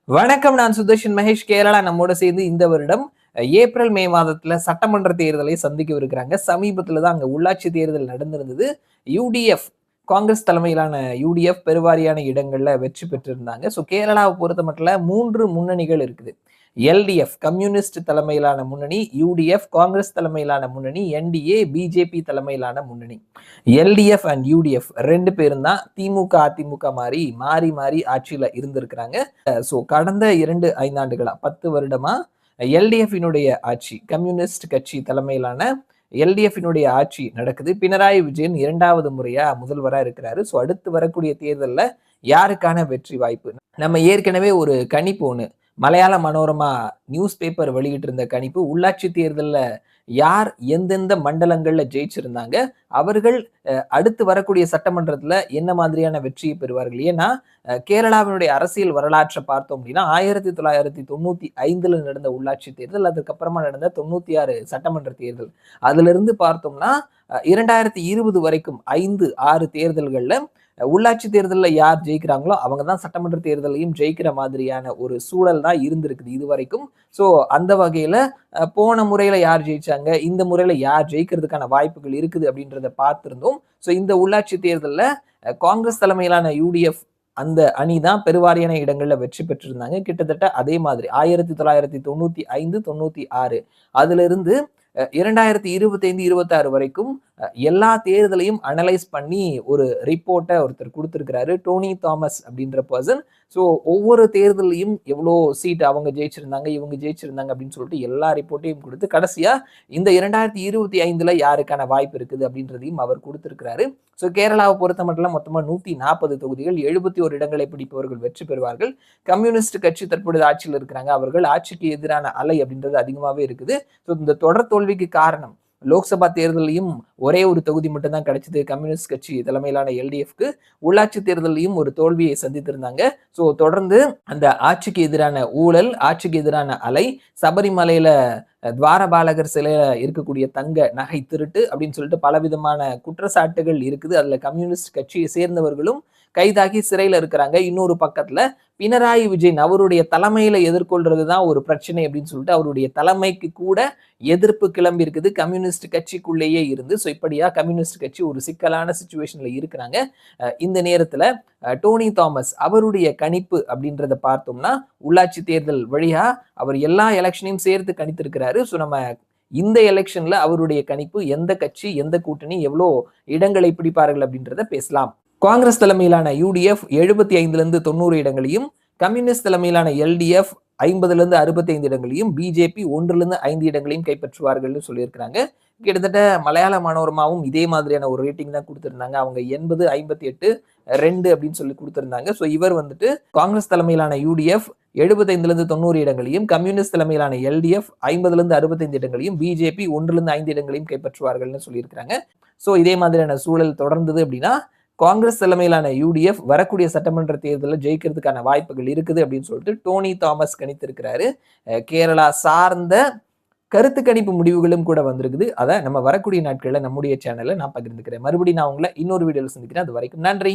வணக்கம். நான் சுதர்ஷன் மகேஷ். கேரளா நம்மோட சேர்ந்து இந்த வருடம் ஏப்ரல், மே மாதத்துல சட்டமன்ற தேர்தலை சந்திக்கவிருக்கிறாங்க. சமீபத்துல தான் அங்க உள்ளாட்சி தேர்தல் நடந்திருந்தது. யுடிஎஃப் காங்கிரஸ் தலைமையிலான யுடிஎஃப் பெருவாரியான இடங்கள்ல வெற்றி பெற்றிருந்தாங்க. கேரளாவை பொறுத்த மட்டும் 3 முன்னணிகள் இருக்குது. எல்டிஎஃப் கம்யூனிஸ்ட் தலைமையிலான முன்னணி, யுடிஎஃப் காங்கிரஸ் தலைமையிலான முன்னணி, என்டிஏ பிஜேபி தலைமையிலான முன்னணி. எல்டிஎஃப் அண்ட் யுடிஎஃப் 2 பேரும் தான் திமுக அதிமுக மாறி மாறி ஆட்சியில இருந்திருக்கிறாங்க. கடந்த 2 ஆண்டுகளா 10 வருடமா எல்டிஎஃபினுடைய ஆட்சி, கம்யூனிஸ்ட் கட்சி தலைமையிலான எல்டிஎஃபினுடைய ஆட்சி நடக்குது. பினராயி விஜயன் 2வது முறையா முதல்வரா இருக்கிறாரு. அடுத்து வரக்கூடிய தேர்தல்ல யாருக்கான வெற்றி வாய்ப்பு? நம்ம ஏற்கனவே ஒரு கணிப்பு ஒண்ணு மலையாள மனோரமா நியூஸ் பேப்பர் வெளியிட்டு இருந்த கணிப்பு, உள்ளாட்சி தேர்தல்ல யார் எந்தெந்த மண்டலங்கள்ல ஜெயிச்சிருந்தாங்க, அவர்கள் அடுத்து வரக்கூடிய சட்டமன்றத்துல என்ன மாதிரியான வெற்றியை பெறுவார்கள். ஏன்னா கேரளாவினுடைய அரசியல் வரலாற்றை பார்த்தோம் அப்படின்னா 1995 நடந்த உள்ளாட்சி தேர்தல், அதுக்கப்புறமா நடந்த 96 சட்டமன்ற தேர்தல், அதுல இருந்து பார்த்தோம்னா 2020 வரைக்கும் 5-6 தேர்தல்கள்ல உள்ளாட்சி தேர்தலில் யார் ஜெயிக்கிறாங்களோ அவங்க தான் சட்டமன்ற தேர்தலையும் ஜெயிக்கிற மாதிரியான ஒரு சூழல் தான் இருந்திருக்குது இது வரைக்கும். அந்த வகையில போன முறையில யார் ஜெயிச்சாங்க, இந்த முறையில யார் ஜெயிக்கிறதுக்கான வாய்ப்புகள் இருக்குது அப்படின்றத பார்த்திருந்தோம். இந்த உள்ளாட்சி தேர்தலில் காங்கிரஸ் தலைமையிலான யுடிஎஃப் அந்த அணி தான் பெருவாரியான இடங்கள்ல வெற்றி பெற்றிருந்தாங்க. கிட்டத்தட்ட அதே மாதிரி 1995, 96 அதுல இருந்து 2025-26 வரைக்கும் எல்லா தேர்தலையும் அனலைஸ் பண்ணி ஒரு ரிப்போர்ட்டை ஒருத்தர் கொடுத்திருக்கிறாரு, டோனி தாமஸ் அப்படின்ற பர்சன். ஒவ்வொரு தேர்தலையும் எவ்வளோ சீட் அவங்க ஜெயிச்சிருந்தாங்க, இவங்க ஜெயிச்சிருந்தாங்க அப்படின்னு சொல்லிட்டு எல்லா ரிப்போர்ட்டையும் கொடுத்து கடைசியா இந்த 2025 யாருக்கான வாய்ப்பு இருக்குது அப்படின்றதையும் அவர் கொடுத்திருக்கிறாரு. கேரளாவை பொறுத்த மட்டும் மொத்தமா 140 தொகுதிகள், 71 இடங்களை பிடிப்பவர்கள் வெற்றி பெறுவார்கள். கம்யூனிஸ்ட் கட்சி தற்பொழுது ஆட்சியில் இருக்கிறாங்க. அவர்கள் ஆட்சிக்கு எதிரான அலை அப்படின்றது அதிகமாவே இருக்குது. இந்த தொடர் தோல்விக்கு காரணம் லோக்சபா தேர்தலையும் ஒரே ஒரு தொகுதி மட்டும் தான் கிடைச்சது கம்யூனிஸ்ட் கட்சி தலைமையிலான எல்டிஎஃப்க்கு. உள்ளாட்சி தேர்தலையும் ஒரு தோல்வியை சந்தித்திருந்தாங்க. தொடர்ந்து அந்த ஆட்சிக்கு எதிரான ஊழல், ஆட்சிக்கு எதிரான அலை, சபரிமலையில துவாரபாலகர் சிலையில இருக்கக்கூடிய தங்க நகை திருட்டு அப்படின்னு சொல்லிட்டு பலவிதமான குற்றச்சாட்டுகள் இருக்குது. அதுல கம்யூனிஸ்ட் கட்சியை சேர்ந்தவர்களும் கைதாகி சிறையில இருக்கிறாங்க. இன்னொரு பக்கத்துல பினராயி விஜயன் அவருடைய தலைமையில எதிர்கொள்றதுதான் ஒரு பிரச்சனை அப்படின்னு சொல்லிட்டு அவருடைய தலைமைக்கு கூட எதிர்ப்பு கிளம்பி இருக்குது கம்யூனிஸ்ட் கட்சிக்குள்ளேயே இருந்து. இப்படியா கம்யூனிஸ்ட் கட்சி ஒரு சிக்கலான சிச்சுவேஷன்ல இருக்கிறாங்க. இந்த நேரத்துல டோனி தாமஸ் அவருடைய கணிப்பு அப்படின்றத பார்த்தோம்னா உள்ளாட்சி தேர்தல் வழியா அவர் எல்லா எலெக்ஷனையும் சேர்த்து கணித்திருக்கிறாரு. நம்ம இந்த எலெக்ஷன்ல அவருடைய கணிப்பு எந்த கட்சி எந்த கூட்டணி எவ்வளோ இடங்களை பிடிப்பார்கள் அப்படின்றத பேசலாம். காங்கிரஸ் தலைமையிலான யுடிஎஃப் 75 90 இடங்களையும், கம்யூனிஸ்ட் தலைமையிலான எல்டிஎஃப் 50 65 இடங்களையும், பிஜேபி 1 5 இடங்களையும் கைப்பற்றுவார்கள் சொல்லியிருக்கிறாங்க. கிட்டத்தட்ட மலையாள மனோரமாவும் இதே மாதிரியான ஒரு ரேட்டிங் தான் கொடுத்திருந்தாங்க. அவங்க 80, 58, 2 அப்படின்னு சொல்லி கொடுத்திருந்தாங்க. இவர் வந்துட்டு காங்கிரஸ் தலைமையிலான யுடிஎஃப் 75 90 இடங்களையும், கம்யூனிஸ்ட் தலைமையிலான எல்டிஎஃப் 50 65 இடங்களையும், பிஜேபி 1 5 இடங்களையும் கைப்பற்றுவார்கள்னு சொல்லியிருக்கிறாங்க. இதே மாதிரியான சூழல் தொடர்ந்தது அப்படின்னா காங்கிரஸ் தலைமையிலான யுடிஎஃப் வரக்கூடிய சட்டமன்ற தேர்தலில் ஜெயிக்கிறதுக்கான வாய்ப்புகள் இருக்குது அப்படின்னு சொல்லிட்டு டோனி தாமஸ் கணித்திருக்கிறாரு. கேரளா சார்ந்த கருத்து கணிப்பு முடிவுகளும் கூட வந்திருக்குது. அதை நம்ம வரக்கூடிய நாட்களில் நம்முடைய சேனல்ல நான் பகிர்ந்துக்கிறேன். மறுபடியும் நான் உங்களை இன்னொரு வீடியோவில் சந்திக்கிறேன். அது வரைக்கும் நன்றி.